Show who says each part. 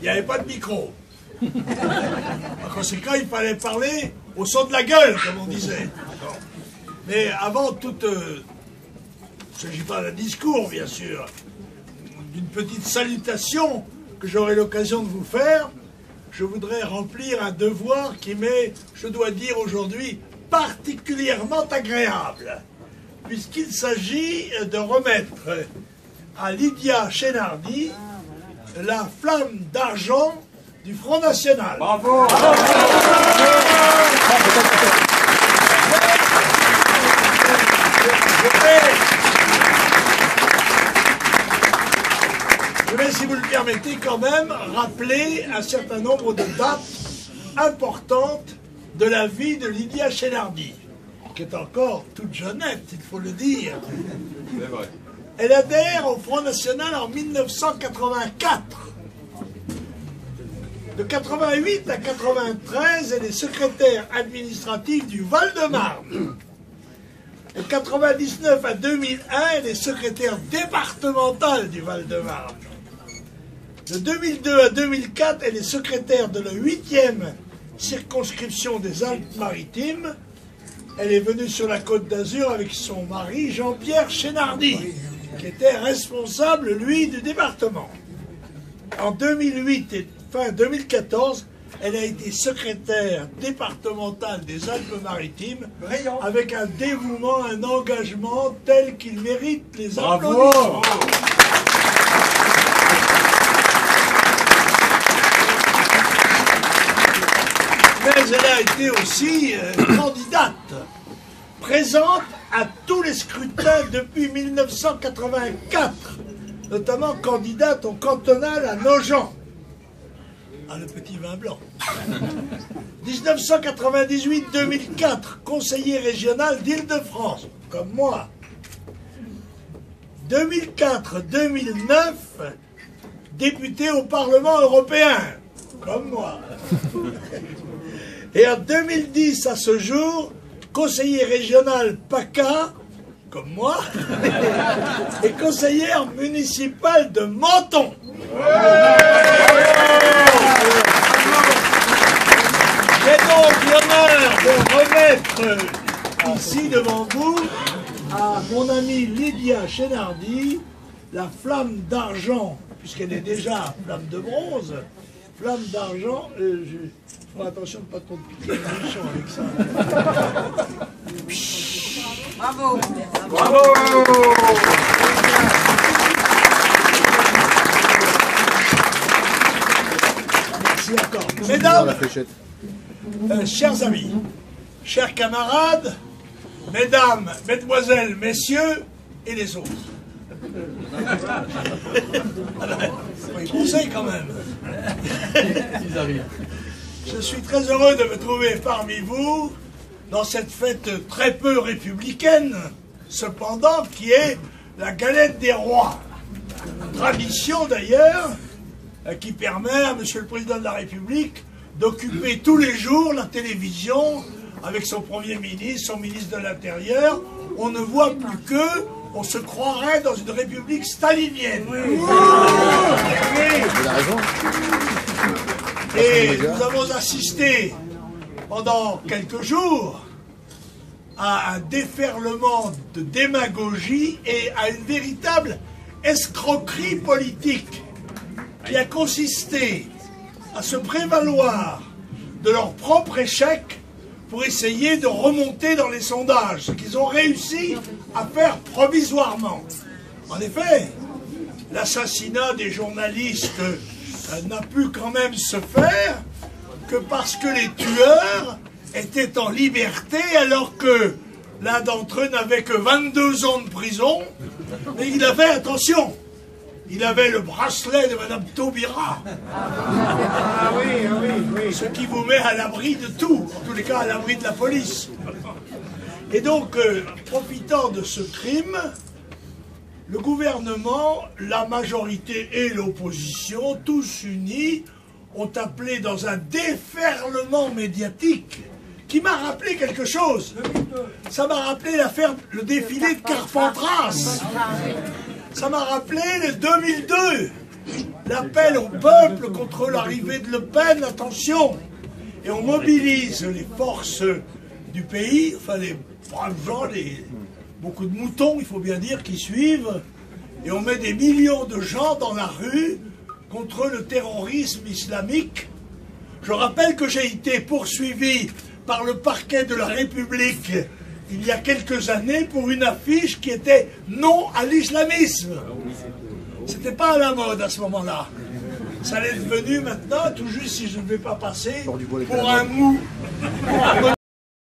Speaker 1: n'y avait pas de micro. Par conséquent, il fallait parler au son de la gueule, comme on disait. Mais avant toute... il ne s'agit pas d'un discours, bien sûr, d'une petite salutation que j'aurai l'occasion de vous faire, je voudrais remplir un devoir qui m'est, je dois dire aujourd'hui, particulièrement agréable, puisqu'il s'agit de remettre à Lydia Chénardi la flamme d'argent du Front National. Bravo! Je vais, si vous le permettez, quand même rappeler un certain nombre de dates importantes de la vie de Lydia Chénardi, qui est encore toute jeunette, il faut le dire. C'est vrai. Elle adhère au Front National en 1984. De 88 à 93, elle est secrétaire administrative du Val-de-Marne. De 99 à 2001, elle est secrétaire départementale du Val-de-Marne. De 2002 à 2004, elle est secrétaire de la 8e circonscription des Alpes-Maritimes. Elle est venue sur la Côte d'Azur avec son mari Jean-Pierre Chénardi, qui était responsable, lui, du département. En 2008 et fin 2014, elle a été secrétaire départementale des Alpes-Maritimes avec un dévouement, un engagement tel qu'il mérite les applaudissements. Mais elle a été aussi candidate, présente à tous les scrutins depuis 1984, notamment candidate au cantonal à Nogent. Ah, le petit vin blanc. 1998-2004, conseiller régional d'Île-de-France, comme moi. 2004-2009, député au Parlement européen, comme moi. Et en 2010 à ce jour, conseiller régional PACA, comme moi, et conseillère municipale de Menton. J'ai donc l'honneur de remettre ici devant vous à mon amie Lydia Chénardi la flamme d'argent, puisqu'elle est déjà flamme de bronze, flamme d'argent. Je ferai attention de ne pas trop piquer le bouchon avec ça.
Speaker 2: Bravo!
Speaker 1: Bravo! Merci encore. Mesdames, chers amis, chers camarades, mesdames, mesdemoiselles, messieurs et les autres. Oui, conseil quand même. Je suis très heureux de me trouver parmi vous dans cette fête très peu républicaine, cependant, qui est la galette des rois. Tradition d'ailleurs qui permet à Monsieur le Président de la République d'occuper tous les jours la télévision avec son Premier ministre, son ministre de l'Intérieur. On ne voit plus qu'eux, on se croirait dans une république stalinienne. Oui. Et nous avons assisté pendant quelques jours à un déferlement de démagogie et à une véritable escroquerie politique qui a consisté à se prévaloir de leur propre échec pour essayer de remonter dans les sondages, ce qu'ils ont réussi à faire provisoirement. En effet, l'assassinat des journalistes n'a pu quand même se faire que parce que les tueurs étaient en liberté alors que l'un d'entre eux n'avait que 22 ans de prison, mais il avait, attention, il avait le bracelet de Madame Taubira. Ah oui, oui, oui. Ce qui vous met à l'abri de tout, en tous les cas à l'abri de la police. Et donc, profitant de ce crime, le gouvernement, la majorité et l'opposition, tous unis, ont appelé dans un déferlement médiatique qui m'a rappelé quelque chose. Ça m'a rappelé l'affaire, le défilé de Carpentras. Ça m'a rappelé le 2002. l'appel au peuple contre l'arrivée de Le Pen, attention. Et on mobilise les forces du pays, enfin les braves gens, beaucoup de moutons, il faut bien dire, qui suivent, et on met des millions de gens dans la rue contre le terrorisme islamique. Je rappelle que j'ai été poursuivi par le parquet de la République il y a quelques années pour une affiche qui était non à l'islamisme. C'était pas à la mode à ce moment-là. Ça l'est devenu maintenant, tout juste si je ne vais pas passer pour un mou.